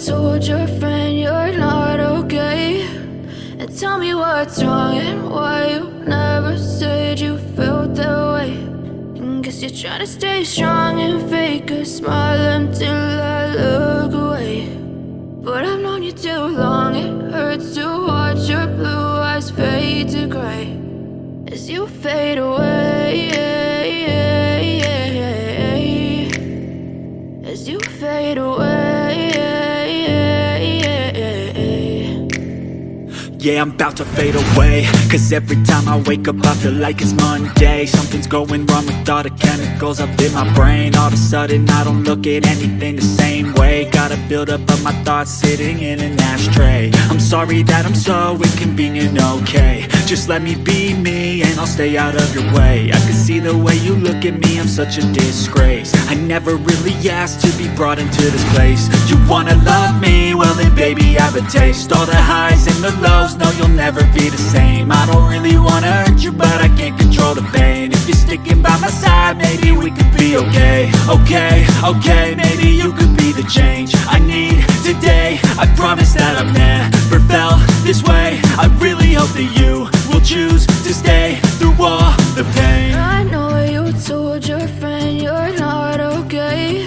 told your friend you're not okay? And tell me what's wrong and why you never said you felt that way. And guess you're trying to stay strong and fake a smile until I look away. But I've known you too long, it hurts to watch your blue eyes fade to gray as you fade away, as you fade away. Yeah, I'm about to fade away, cause every time I wake up I feel like it's Monday. Something's going wrong with all the chemicals up in my brain. All of a sudden I don't look at anything the same way. Got a buildup of my thoughts sitting in an ashtray. I'm sorry that I'm so inconvenient, okay? Just let me be me and I'll stay out of your way. I can see the way you look at me, I'm such a disgrace. I never really asked to be brought into this place. You wanna love me? Well then baby I have a taste. All the highs and the lows, no you'll never be the same. I don't really wanna hurt you but I can't control the pain. If you're sticking by my side maybe we could be okay. Okay, maybe you could be the change I need today. I promise that I've never felt this way. I really hope that you will choose to stay through all the pain. I know you told your friend you're not okay.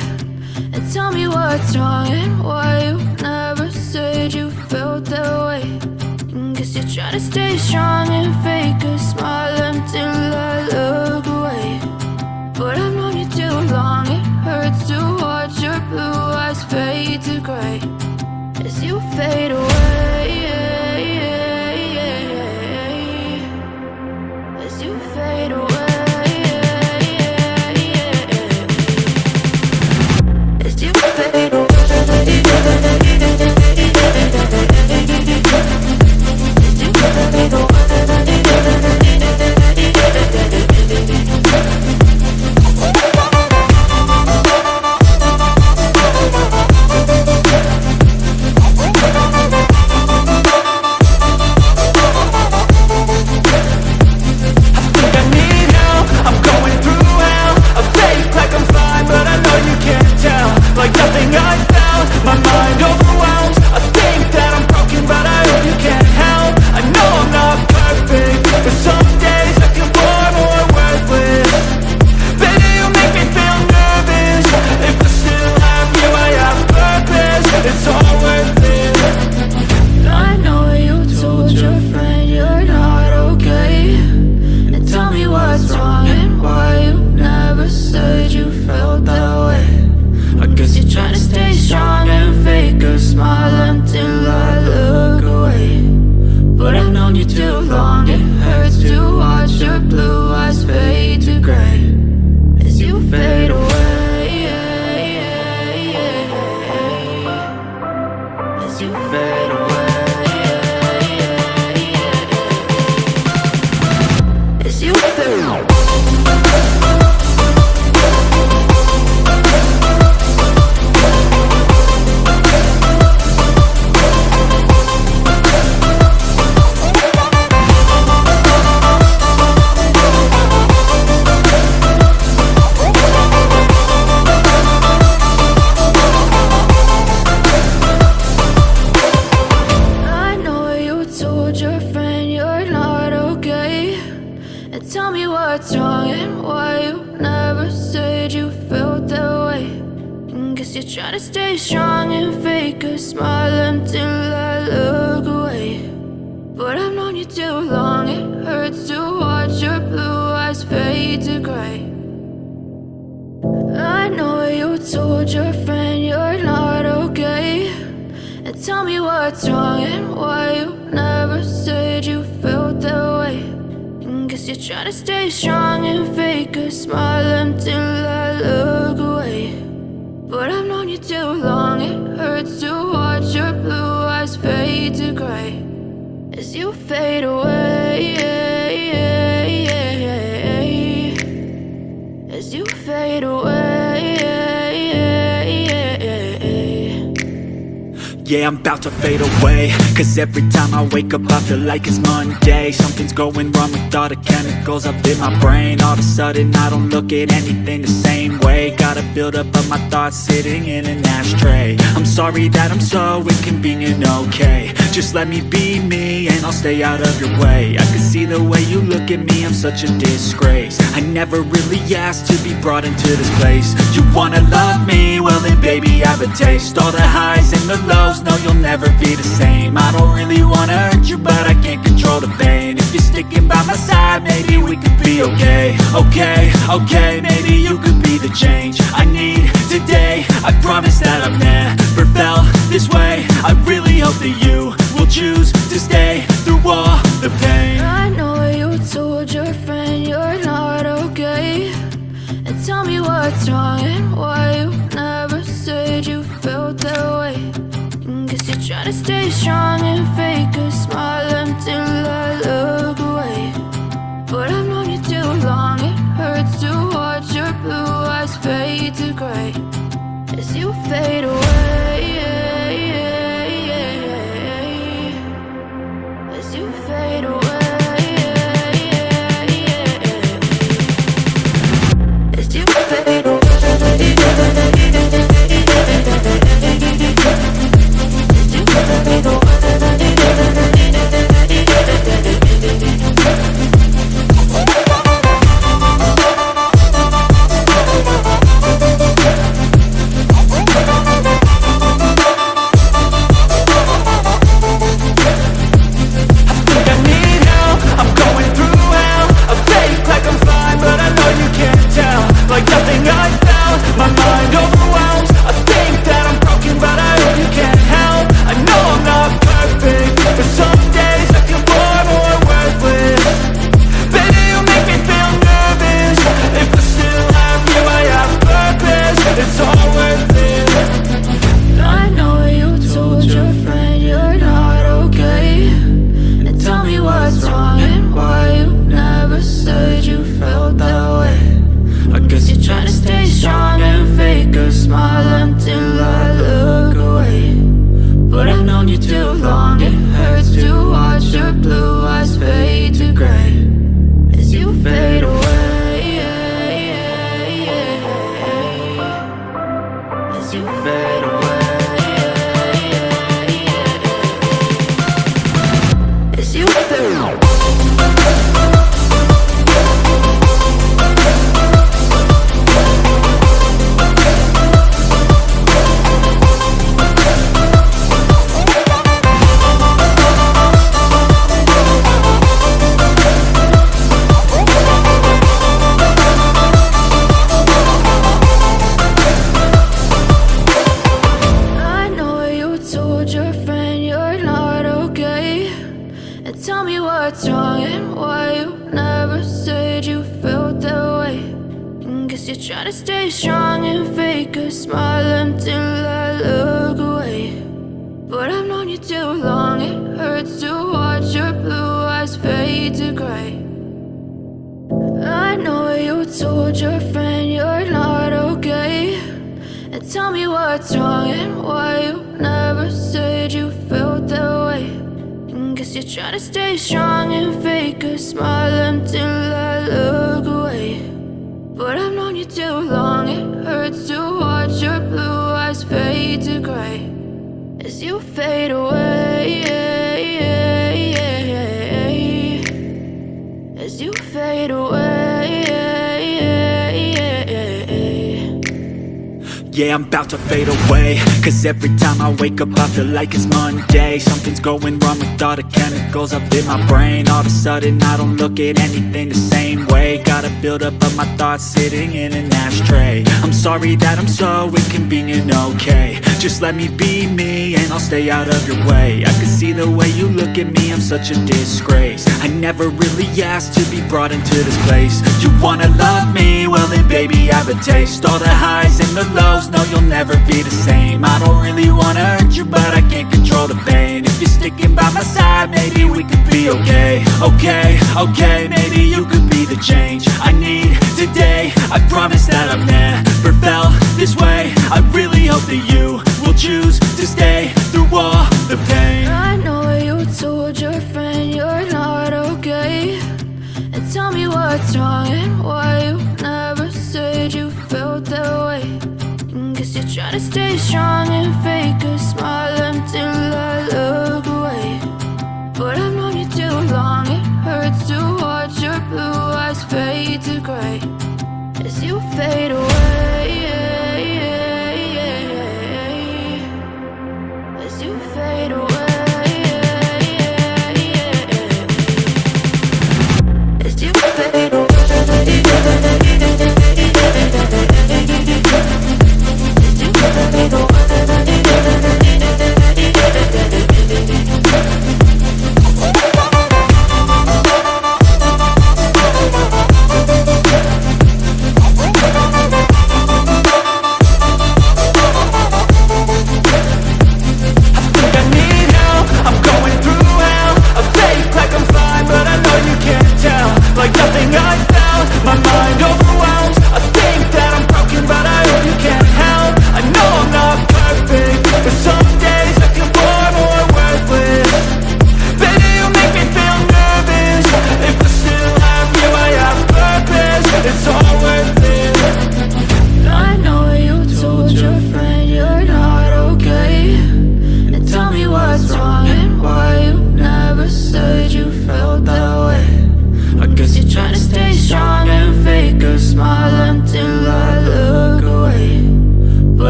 And tell me what's wrong and why you never said you felt that way. And guess you're trying to stay strong and fake a smile until I look away. But I've known you too long, it hurts to watch your blue eyes fade to gray as you fade away, as you fade away, as you fade away. Yeah, I'm about to fade away, cause every time I wake up I feel like it's Monday. Something's going wrong with all the chemicals up in my brain. All of a sudden I don't look at anything the same way. Got a buildup of my thoughts sitting in an ashtray. I'm sorry that I'm so inconvenient, okay? Just let me be me and I'll stay out of your way. I can see the way you look at me, I'm such a disgrace. I never really asked to be brought into this place. You wanna love me? Well then baby I have a taste. All the highs and the lows, no you'll never be the same. I don't really wanna hurt you but I can't control the pain. If you're sticking by my side, maybe we could be okay. Okay, maybe you could be the change I need today. I promise that I've never felt this way. I really hope that you will choose to stay through all the pain. I know you told your friend you're not okay, and tell me what's wrong and why you never said you felt that way. Guess you're trying to stay strong and fake a smile until I look away. But I've known you too long, it hurts to watch your blue eyes fade to grey as you fade away. As you fade away. As you fade away. As you fade away. Like nothing I felt, my mind overwhelms. I think that I'm broken but I hope you can't help. I know I'm not perfect, but some days I feel far more worthless. Baby you make me feel nervous. If I still have you I have purpose. It's all worth it. I know you told your friend you're not okay, and tell me what's wrong and why you never said you felt that way. I guess you're trying to stay strong and fake a smile until I look away. But I've known you too long, it hurts to watch your blue eyes fade to grey as you fade away. As you fade away. As you fade away. What's wrong and why you never said you felt that way. Guess you're trying to stay strong and fake a smile until I look away. But I've known you too long, it hurts to watch your blue eyes fade to grey. I know you told your friend you're not okay, and tell me what's wrong and why you never said you felt that way. Guess you're trying to stay strong and fake a smile until I look away. But I've known you too long, it hurts to watch your blue eyes fade to grey as you fade away. As you fade away. Yeah, I'm about to fade away, cause every time I wake up I feel like it's Monday. Something's going wrong with all the chemicals up in my brain. All of a sudden I don't look at anything the same way. Got a buildup of my thoughts sitting in an ashtray. I'm sorry that I'm so inconvenient, okay? Just let me be me and I'll stay out of your way. I can see the way you look at me, I'm such a disgrace. I never really asked to be brought into this place. You wanna love me? Well then baby I have a taste. All the highs and the lows, no you'll never be the same. I don't really wanna hurt you but I can't control the pain. If you're sticking by my side, maybe we could be okay. Okay, maybe you could be the change I need today. I promise that I've never felt this way. I really hope that you will choose to stay through all the pain. I know you told your friend you're not okay, and tell me what's wrong and why you never said you felt that way. Guess you're trying to stay strong and fake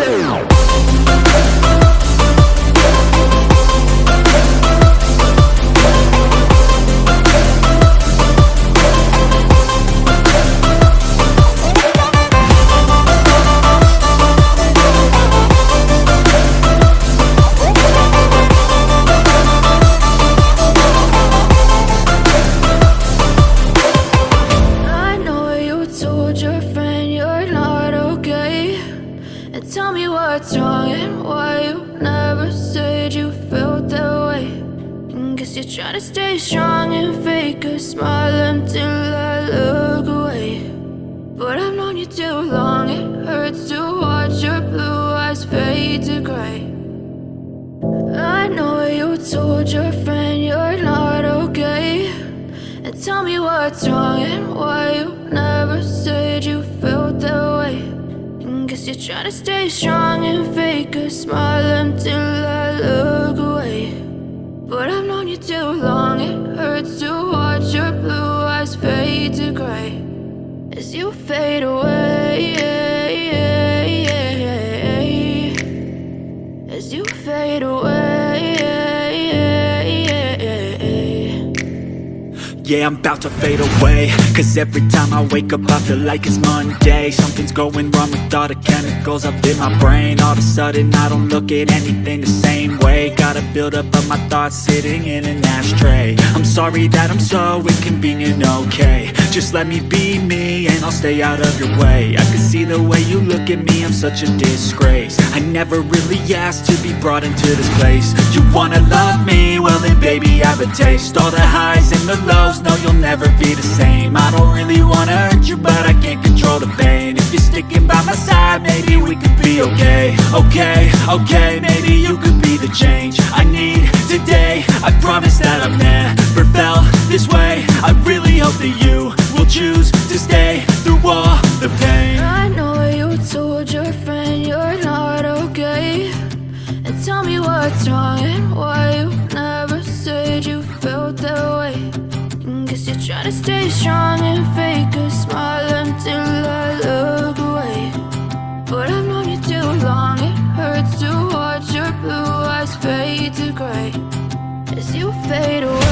I know you told your friend you're not okay, and tell me what's wrong and why you never said you felt that way. And guess you're trying to stay strong and fake a smile until I look away. But I've known you too long, it hurts to watch your blue eyes fade to gray. I know you told your friend you're not okay, and tell me what's wrong and why you never said you felt that way. And guess you're trying to stay strong and fake a smile until I look away. But I've known you too long, it hurts to watch your blue eyes fade to gray as you fade away, as you fade away. Yeah, I'm about to fade away, cause every time I wake up I feel like it's Monday. Something's going wrong with all the chemicals up in my brain. All of a sudden I don't look at anything the same way. Got a buildup of my thoughts sitting in an ashtray. I'm sorry that I'm so inconvenient, okay. Just let me be me and I'll stay out of your way. I can see the way you look at me, I'm such a disgrace. I never really asked to be brought into this place. You wanna love me? Well then baby I have a taste. All the highs and the lows, no you'll never be the same. I don't really wanna hurt you but I can't control the pain. If you're sticking by my side maybe we could be okay. Okay, maybe you could be the change I need today. I promise that I've never felt this way. I really hope that you will choose to stay through all the pain. I know you told your friend you're not okay, and tell me what's wrong and why you never said you felt that way. And guess you're trying to stay strong and fake a smile until I look away. But I've known you too long, it hurts to watch your blue eyes fade to gray as you fade away.